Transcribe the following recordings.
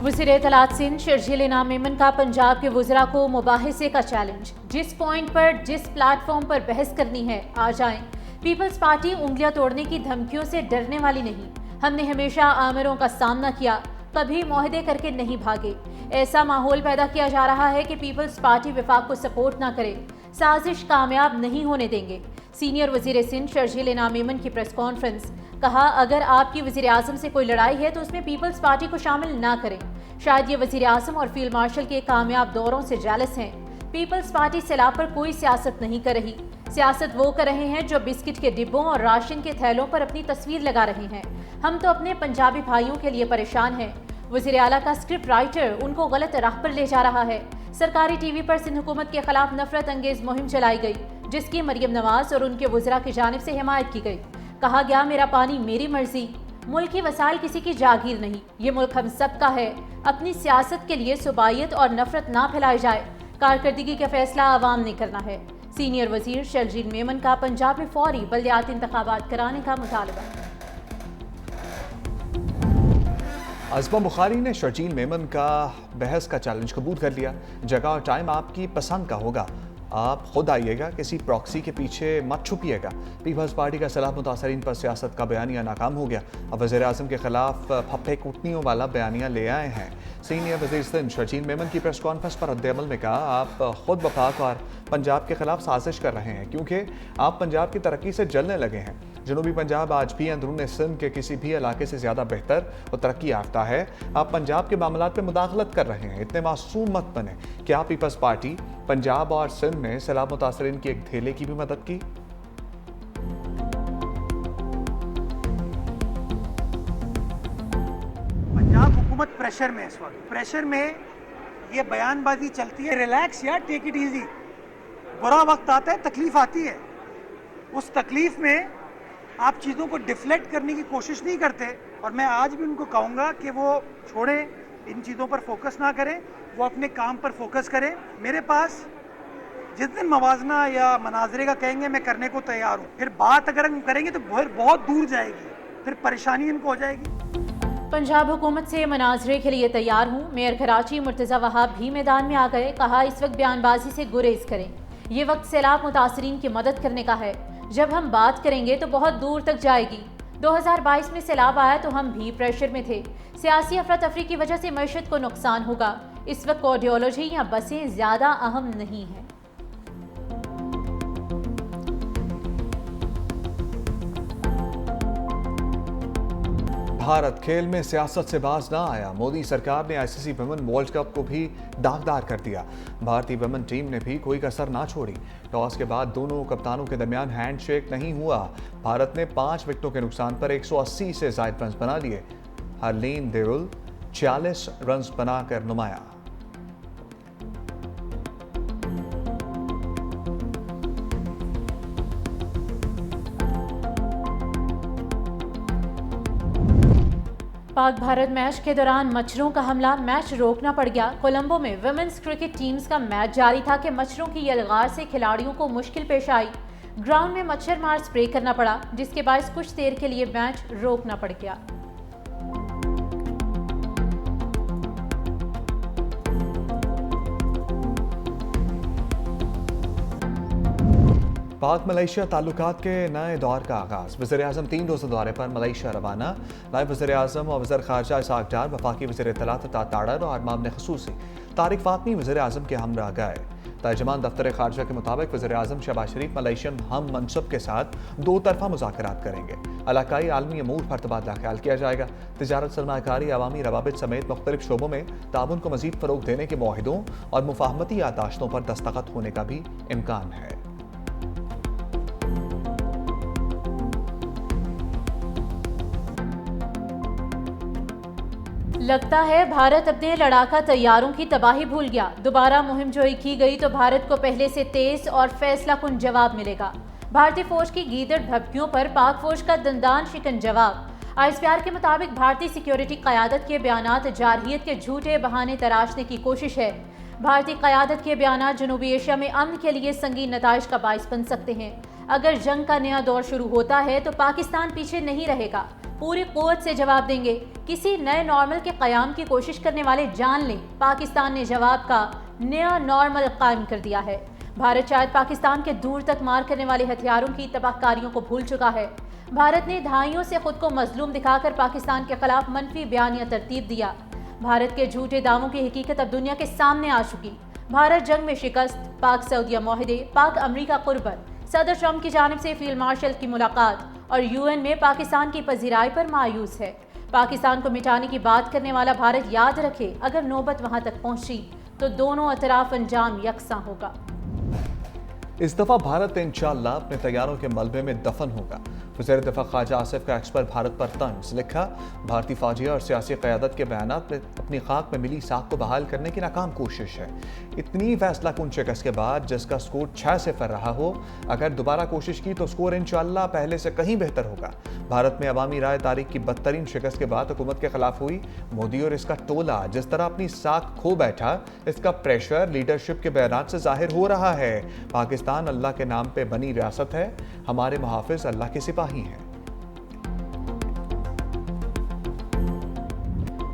वज़ीर इत्तलात सिंध शर्जील इनाम मेमन का पंजाब के वज़रा को मुबाहिसे का चैलेंज। जिस पॉइंट पर जिस प्लेटफॉर्म पर बहस करनी है आ जाएं। पीपल्स पार्टी उंगलियां तोड़ने की धमकियों से डरने वाली नहीं। हमने हमेशा आमिरों का सामना किया, कभी मुआहदे करके नहीं भागे। ऐसा माहौल पैदा किया जा रहा है कि पीपल्स पार्टी विफाक को सपोर्ट ना करे। साजिश कामयाब नहीं होने देंगे। सीनियर वज़ीर सिंध शर्जील इनाम मेमन की प्रेस कॉन्फ्रेंस। कहा, अगर आपकी वज़ीर आज़म से कोई लड़ाई है तो उसमें पीपल्स पार्टी को शामिल ना करें। शायद ये वज़ीर आज़म और फील्ड मार्शल के कामयाब दौरों से जेलस हैं। पीपल्स पार्टी सैलाब पर कोई सियासत नहीं कर रही। सियासत वो कर रहे हैं जो बिस्किट के डिब्बों और राशन के थैलों पर अपनी तस्वीर लगा रहे हैं। हम तो अपने पंजाबी भाइयों के लिए परेशान हैं। वज़ीर आला का स्क्रिप्ट राइटर उनको गलत राह पर ले जा रहा है। सरकारी टीवी पर सिंध हुकूमत के खिलाफ नफरत अंगेज मुहिम चलाई गई, जिसकी मरियम नवाज और उनके वज़रा की जानिब से हिमायत की गई। कहा गया, मेरा पानी मेरी मर्जी, मुल्क की वसाइल किसी की जागीर नहीं, ये मुल्क हम सब का है। अपनी सियासत के लिए सुबायत और नफरत ना फैलाई जाए। कारकर्दगी का फैसला आवाम ने करना है। सीनियर वजीर शर्जील मेमन का पंजाब में फौरी बल्दियाती इंतखाबात कराने का मुतालबा। अज़मा बुखारी ने शर्जील मेमन का बहस का चैलेंज कबूल कर लिया। जगह और टाइम आपकी पसंद का होगा, आप खुद आइएगा, किसी प्रॉक्सी के पीछे मत छुपिएगा। पीपल्स पार्टी का सलाह मुतासरीन पर सियासत का बयानिया नाकाम हो गया। अब वज़ीर आज़म के खिलाफ फप्पे कुटनियों वाला बयानिया ले आए हैं। सीनियर वज़ीर सिंध शर्जील मेमन की प्रेस कॉन्फ्रेंस पर रद्द-ए-अमल में कहा, आप खुद वफाक और पंजाब के खिलाफ साजिश कर रहे हैं क्योंकि आप पंजाब की तरक्की से जलने लगे हैं। जनूबी पंजाब आज भी अंदरून सिंध के किसी भी इलाके से ज़्यादा बेहतर और तरक्की याफ्ता है। आप पंजाब के मामलात में मुदाखलत कर रहे हैं। इतने मासूम मत बने। क्या पीपल्स पार्टी पंजाब और सिंध में सैलाब मुतासरीन की एक धेले की भी मदद की? पंजाब हुकूमत प्रेशर में, इस वक्त प्रेशर में ये बयानबाजी चलती है। रिलैक्स यार, टेक इट इजी। बुरा वक्त आता है, तकलीफ आती है। उस तकलीफ में आप चीज़ों को डिफ्लेक्ट करने की कोशिश नहीं करते। और मैं आज भी उनको कहूँगा कि वो छोड़ें, इन चीज़ों पर फोकस ना करें, वो अपने काम पर फोकस करें। मेरे पास जिस दिन मवाजना या मनाजरे का कहेंगे मैं करने को तैयार हूँ। फिर बात अगर हम करेंगे तो बहुत दूर जाएगी, फिर परेशानी इनको हो जाएगी। पंजाब हुकूमत से मनाजरे के लिए तैयार हूँ। मेयर कराची मुर्तज़ा वहाब भी मैदान में आ गए। कहा, इस वक्त बयानबाजी से गुरेज करें। ये वक्त सैलाब मुतासरीन की मदद करने का है। जब हम बात करेंगे तो बहुत दूर तक जाएगी। 2022 में सैलाब आया तो हम भी प्रेशर में थे। सियासी अफरा तफरी की वजह से मईशत को नुकसान होगा। इस वक्त कार्डियोलॉजी या बसें ज़्यादा अहम नहीं हैं। भारत खेल में सियासत से बाज ना आया। मोदी सरकार ने आईसीसी वुमेन वर्ल्ड कप को भी दागदार कर दिया। भारतीय वुमेन टीम ने भी कोई कसर ना छोड़ी। टॉस के बाद दोनों कप्तानों के दरमियान हैंडशेक नहीं हुआ। भारत ने 5 विकेटों के नुकसान पर 180 से ज़ायद रन बना लिए। हरलीन देउल 46 रन बनाकर नुमाया। पाक भारत मैच के दौरान मच्छरों का हमला, मैच रोकना पड़ गया। कोलंबो में विमेंस क्रिकेट टीम्स का मैच जारी था कि मच्छरों की यलगार से खिलाड़ियों को मुश्किल पेश आई। ग्राउंड में मच्छर मार स्प्रे करना पड़ा, जिसके बायस कुछ देर के लिए मैच रोकना पड़ गया। पाक मलेशिया ताल्लुकात के नए दौर का आगाज़। वज़ीर आज़म 3 रोज़ा दौरे पर मलेशिया रवाना। नायब वज़ीर आज़म और वज़ीर ख़ारजा इसाक डार, वफ़ाकी वज़ीर इत्तलात ताड़र और मामले ख़ुसूसी तारिक फ़ातमी वज़ीर आज़म के हमरा गए। तर्जमान दफ्तर ख़ारजा के मुताबिक वज़ीर आज़म शहबाज शरीफ मलेशियन हम मनसब के साथ 2 तरफ़ा मुज़ाकरात करेंगे। इलाकाई आलमी अमूर पर तबादला ख्याल किया जाएगा। तिजारत, सरमायाकारी, अवामी रवाबित समेत मुख्तलिफ शोबों में ताउन को मज़ीद फ़रोग़ देने के मुआहिदों और मुफ़ाहमती याददाश्तों पर दस्तखत होने का भी इम्कान है। लगता है भारत अपने लड़ाका तैयारों की तबाही भूल गया। दोबारा मुहिम जोई की गई तो भारत को पहले से तेज और फैसला कुन जवाब मिलेगा। भारतीय फौज की गीदड़ भभकियों पर पाक फौज का दंदान शिकन जवाब। आईएसपीआर के मुताबिक भारतीय सिक्योरिटी क़यादत के बयानात जारहियत के झूठे बहाने तराशने की कोशिश है। भारतीय क़यादत के बयानात जनूबी एशिया में अमन के लिए संगीन नताइज का बाइस बन सकते हैं। अगर जंग का नया दौर शुरू होता है तो पाकिस्तान पीछे नहीं रहेगा। پوری قوت سے جواب دیں گے۔ کسی نئے نارمل کے قیام کی کوشش کرنے والے جان لیں، پاکستان نے جواب کا نیا نارمل قائم کر دیا ہے۔ بھارت شاید پاکستان کے دور تک مار کرنے والے ہتھیاروں کی تباہ کاریوں کو بھول چکا ہے۔ بھارت نے دہائیوں سے خود کو مظلوم دکھا کر پاکستان کے خلاف منفی بیانیہ ترتیب دیا۔ بھارت کے جھوٹے دعووں کی حقیقت اب دنیا کے سامنے آ چکی۔ بھارت جنگ میں شکست، پاک سعودیہ معاہدے، پاک امریکہ قربت، صدر ٹرمپ کی جانب سے فیلڈ مارشل کی ملاقات اور UN میں پاکستان کی پذیرائی پر مایوس ہے۔ پاکستان کو مٹانے کی بات کرنے والا بھارت یاد رکھے، اگر نوبت وہاں تک پہنچی تو دونوں اطراف انجام یکساں ہوگا۔ اس دفعہ بھارت انشاءاللہ اپنے طیاروں کے ملبے میں دفن ہوگا۔ وزیر دفاع خارجہ آصف کا ایکس پر بھارت پر طنز، لکھا بھارتی فوجی اور سیاسی قیادت کے بیانات میں اپنی خاک میں ملی ساکھ کو بحال کرنے کی ناکام کوشش ہے۔ اتنی فیصلہ کن شکست کے بعد جس کا سکور 6-0 رہا ہو، اگر دوبارہ کوشش کی تو سکور انشاءاللہ پہلے سے کہیں بہتر ہوگا۔ بھارت میں عوامی رائے تاریخ کی بدترین شکست کے بعد حکومت کے خلاف ہوئی۔ مودی اور اس کا ٹولہ جس طرح اپنی ساکھ کھو بیٹھا، اس کا پریشر لیڈرشپ کے بیانات سے ظاہر ہو رہا ہے۔ پاکستان اللہ کے نام پہ بنی ریاست ہے، ہمارے محافظ اللہ کے سپاہی ہیں۔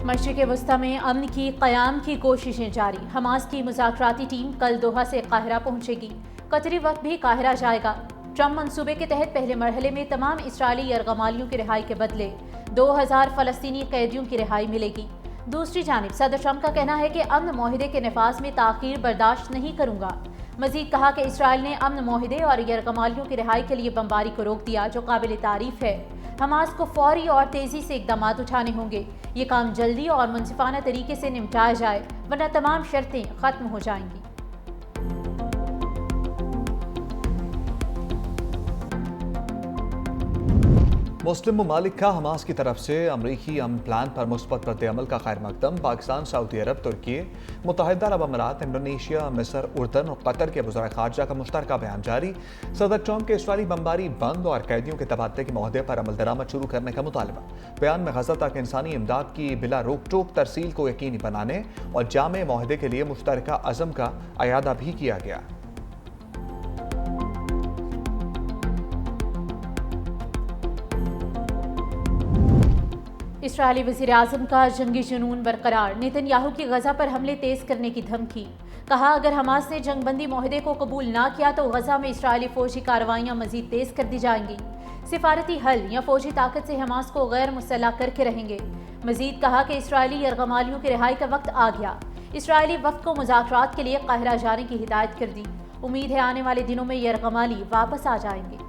مشرق وسطی میں امن کی قیام کی کوششیں جاری۔ حماس کی مذاکراتی ٹیم کل دوحہ سے قاہرہ پہنچے گی۔ قطری وقت بھی قاہرہ جائے گا۔ ٹرمپ منصوبے کے تحت پہلے مرحلے میں تمام اسرائیلی یرغمالیوں کی رہائی کے بدلے 2000 فلسطینی قیدیوں کی رہائی ملے گی۔ دوسری جانب صدر ٹرمپ کا کہنا ہے کہ امن معاہدے کے نفاذ میں تاخیر برداشت نہیں کروں گا۔ مزید کہا کہ اسرائیل نے امن معاہدے اور یرغمالیوں کی رہائی کے لیے بمباری کو روک دیا، جو قابل تعریف ہے۔ حماس کو فوری اور تیزی سے اقدامات اٹھانے ہوں گے۔ یہ کام جلدی اور منصفانہ طریقے سے نمٹایا جائے، ورنہ تمام شرطیں ختم ہو جائیں گی۔ مسلم ممالک کا حماس کی طرف سے امریکی امن پلان پر مثبت رد عمل کا خیر مقدم۔ پاکستان، سعودی عرب، ترکی، متحدہ عرب امارات، انڈونیشیا، مصر، اردن اور قطر کے وزرائے خارجہ کا مشترکہ بیان جاری۔ صدر ٹرمپ کے اسرائیلی بمباری بند اور قیدیوں کے تبادلے کے معاہدے پر عمل درآمد شروع کرنے کا مطالبہ۔ بیان میں غزہ تک انسانی امداد کی بلا روک ٹوک ترسیل کو یقینی بنانے اور جامع معاہدے کے لیے مشترکہ عزم کا اعادہ بھی کیا گیا۔ اسرائیلی وزیر اعظم کا جنگی جنون برقرار۔ نیتن یاہو کی غزہ پر حملے تیز کرنے کی دھمکی۔ کہا اگر حماس نے جنگ بندی معاہدے کو قبول نہ کیا تو غزہ میں اسرائیلی فوجی کارروائیاں مزید تیز کر دی جائیں گی۔ سفارتی حل یا فوجی طاقت سے حماس کو غیر مسلح کر کے رہیں گے۔ مزید کہا کہ اسرائیلی یرغمالیوں کی رہائی کا وقت آ گیا۔ اسرائیلی وفد کو مذاکرات کے لیے قاہرہ جانے کی ہدایت کر دی۔ امید ہے آنے والے دنوں میں یرغمالی واپس آ جائیں گے۔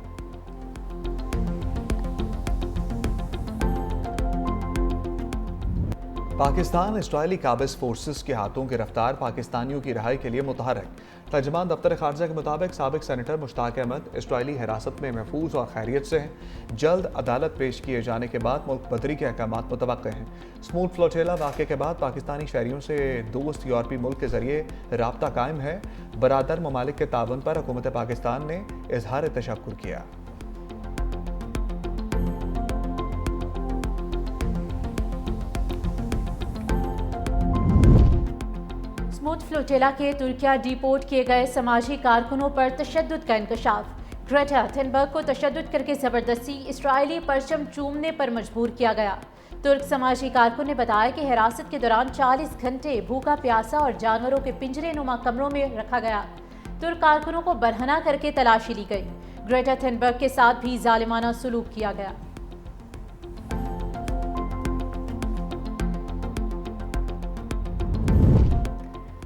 پاکستان اسرائیلی قابض فورسز کے ہاتھوں گرفتار پاکستانیوں کی رہائی کے لیے متحرک۔ ترجمان دفتر خارجہ کے مطابق سابق سینیٹر مشتاق احمد اسرائیلی حراست میں محفوظ اور خیریت سے ہیں۔ جلد عدالت پیش کیے جانے کے بعد ملک بدری کے احکامات متوقع ہیں۔ اسموتھ فلوٹیلا واقعے کے بعد پاکستانی شہریوں سے دوست یورپی ملک کے ذریعے رابطہ قائم ہے۔ برادر ممالک کے تعاون پر حکومت پاکستان نے اظہار تشکر کیا۔ اسموتھ فلوٹیلا کے ترکیہ ڈیپورٹ کیے گئے سماجی کارکنوں پر تشدد کا انکشاف۔ گریٹا تھنبرگ کو تشدد کر کے زبردستی اسرائیلی پرچم چومنے پر مجبور کیا گیا۔ ترک سماجی کارکن نے بتایا کہ حراست کے دوران 40 گھنٹے بھوکا پیاسا اور جانوروں کے پنجرے نما کمروں میں رکھا گیا۔ ترک کارکنوں کو برہنہ کر کے تلاشی لی گئی۔ گریٹا تھنبرگ کے ساتھ بھی ظالمانہ سلوک کیا گیا۔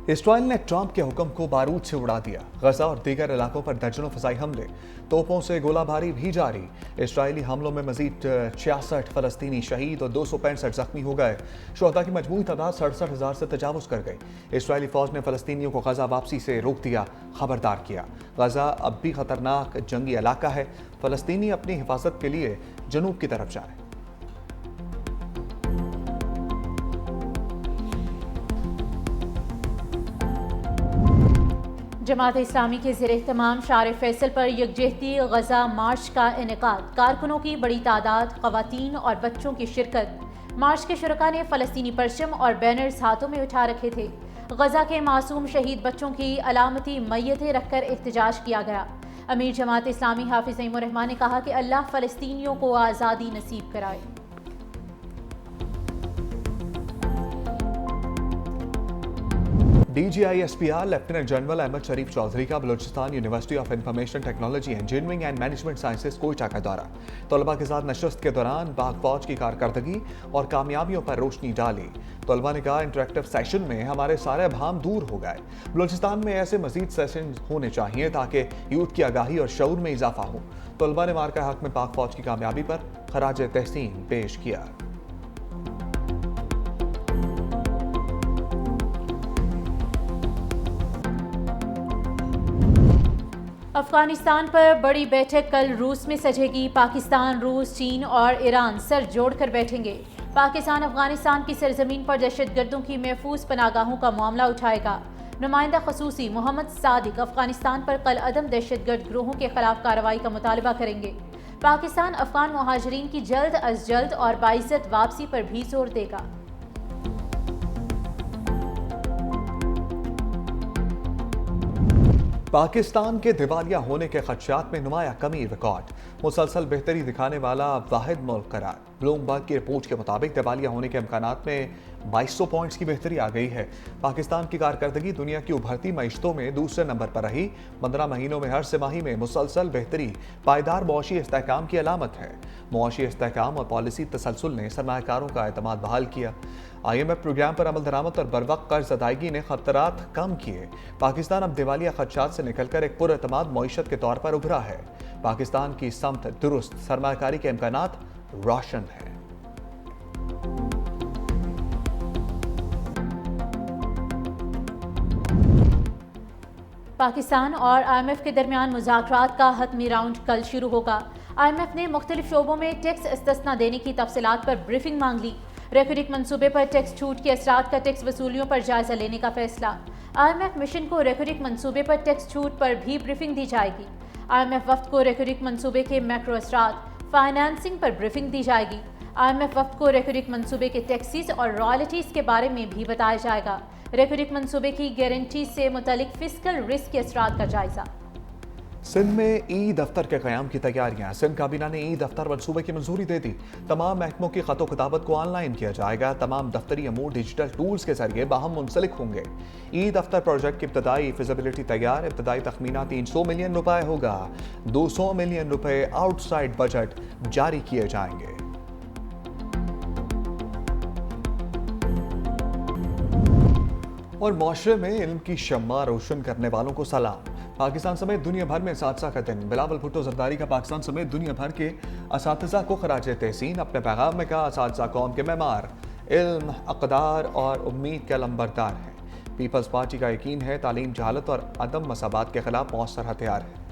اسرائیل نے ٹرمپ کے حکم کو بارود سے اڑا دیا۔ غزہ اور دیگر علاقوں پر درجنوں فضائی حملے، توپوں سے گولہ باری بھی جاری۔ اسرائیلی حملوں میں مزید 66 فلسطینی شہید اور 265 زخمی ہو گئے۔ شہداء کی مجموعی تعداد 67,000 سے تجاوز کر گئی۔ اسرائیلی فوج نے فلسطینیوں کو غزہ واپسی سے روک دیا، خبردار کیا۔ غزہ اب بھی خطرناک جنگی علاقہ ہے، فلسطینی اپنی حفاظت کے لیے جنوب کی طرف جائیں۔ جماعت اسلامی کے زیر اہتمام شارع فیصل پر یکجہتی غزہ مارچ کا انعقاد۔ کارکنوں کی بڑی تعداد، خواتین اور بچوں کی شرکت۔ مارچ کے شرکاء نے فلسطینی پرچم اور بینرز ہاتھوں میں اٹھا رکھے تھے۔ غزہ کے معصوم شہید بچوں کی علامتی میتیں رکھ کر احتجاج کیا گیا۔ امیر جماعت اسلامی حافظ نعیم الرحمن نے کہا کہ اللہ فلسطینیوں کو آزادی نصیب کرائے۔ DGISPR लेफ्टिनेंट जनरल अहमद शरीफ चौधरी का Balochistan university of information technology engineering and management sciences Quetta का दौरा। तलबा के साथ नशस्त के दौरान पाक फौज की कारकर्दगी और कामयाबियों पर रोशनी डाली। तलबा ने कहा, इंटरेक्टिव सेशन में हमारे सारे अभाम दूर हो गए। बलूचिस्तान में ऐसे मजीद सेशन होने चाहिए ताकि यूथ की आगाही और शऊर में इजाफा हो। तलबा ने मार्का हक में पाक फौज की कामयाबी पर खराज तहसीन पेश किया। अफगानिस्तान पर बड़ी बैठक कल रूस में सजेगी। पाकिस्तान, रूस, चीन और ईरान सर जोड़कर बैठेंगे। पाकिस्तान अफगानिस्तान की सरजमीन पर दहशतगर्दों की महफूज पनागाहों का मामला उठाएगा। नुमाइंदा खसूसी मोहम्मद सादिक अफगानिस्तान पर कल अदम दहशतगर्द ग्रोहों के खिलाफ कार्रवाई का मुतालबा करेंगे। पाकिस्तान अफगान मुहाजिरीन की जल्द अज जल्द और बाइज्जत वापसी पर भी जोर देगा। पाकिस्तान के दिवालिया होने के खदशात में नुमाया कमी रिकॉर्ड। मुसलसल बेहतरी दिखाने वाला वाहिद मुल्क करार। ब्लूमबर्ग की रिपोर्ट के मुताबिक दिवालिया होने के इम्कानात में 2200 पॉइंट्स की बेहतरी आ गई है। पाकिस्तान की कारकर्दगी दुनिया की उभरती मईशतों में दूसरे नंबर पर रही। 15 महीनों में हर तिमाही में मुसलसल बेहतरी पायदार मुआशी इस्तेहकाम की अलामत है। मुआशी इस्तेहकाम और पॉलिसी तसलसल ने सरमायाकारों का एतमाद बहाल किया। IMF प्रोग्राम पर अमल दरामद और बरवक्त कर्ज अदायगी ने खतरात कम किए। पाकिस्तान अब दिवालिया खदशात से निकलकर एक पुरएतमाद मईशत के तौर पर उभरा है। पाकिस्तान की समत दुरुस्त, सरमायाकारी के इम्कानात रोशन है। पाकिस्तान और IMF के दरमियान मुज़ाकरात का हतमी राउंड कल शुरू होगा। IMF ने मुख्तलिफ शोबों में टैक्स इस्तिस्ना देने की तफसीलात पर ब्रीफिंग मांग ली। रेकोडिक मंसूबे पर टैक्स छूट के असरात का टैक्स वसूलियों पर जायजा लेने का फैसला। IMF मिशन को रेकोडिक मंसूबे पर टैक्स छूट पर भी ब्रीफिंग दी जाएगी। IMF वफ्द को रेकोडिक मंसूबे के मैक्रो असरात, फाइनेंसिंग पर ब्रीफिंग दी जाएगी। IMF वफ्द को रेकोडिक मंसूबे के टैक्सीज और रॉयल्टीज के बारे में भी बताया जाएगा। रेकोडिक मंसूबे की गारंटी से मुतालिक फिस्कल रिस्क के असरात का जायजा। सिंध में ई दफ्तर के क़याम की तैयारियां। सिंध काबीना ने ई दफ्तर मनसूबे की मंजूरी दे दी। तमाम महकमों की खतो किताबत को ऑनलाइन किया जाएगा। तमाम दफ्तरी अमूर डिजिटल टूल्स के जरिए बाहम मुंसलिक होंगे। ई दफ्तर प्रोजेक्ट की इब्तदाई फिजिबिलिटी तैयार। इब्तदाई तखमीना 300 मिलियन रुपए होगा। 200 मिलियन रुपए आउटसाइड बजट जारी किए जाएंगे। और मुआशरे में इल्म की शम्मा रोशन करने वालों को सलाम। पाकिस्तान समेत दुनिया भर में असातिज़ा का दिन। बिलावल भुट्टो ज़रदारी का पाकिस्तान समेत दुनिया भर के असातिज़ा को खराज तहसीन। अपने पैगाम में कहा, असातिज़ा कौम के मेमार, इल्म, अक़दार और उम्मीद के अलंबरदार हैं। पीपल्स पार्टी का यकीन है तालीम जहालत और अदम मसाबात के खिलाफ मौसर हथियार है।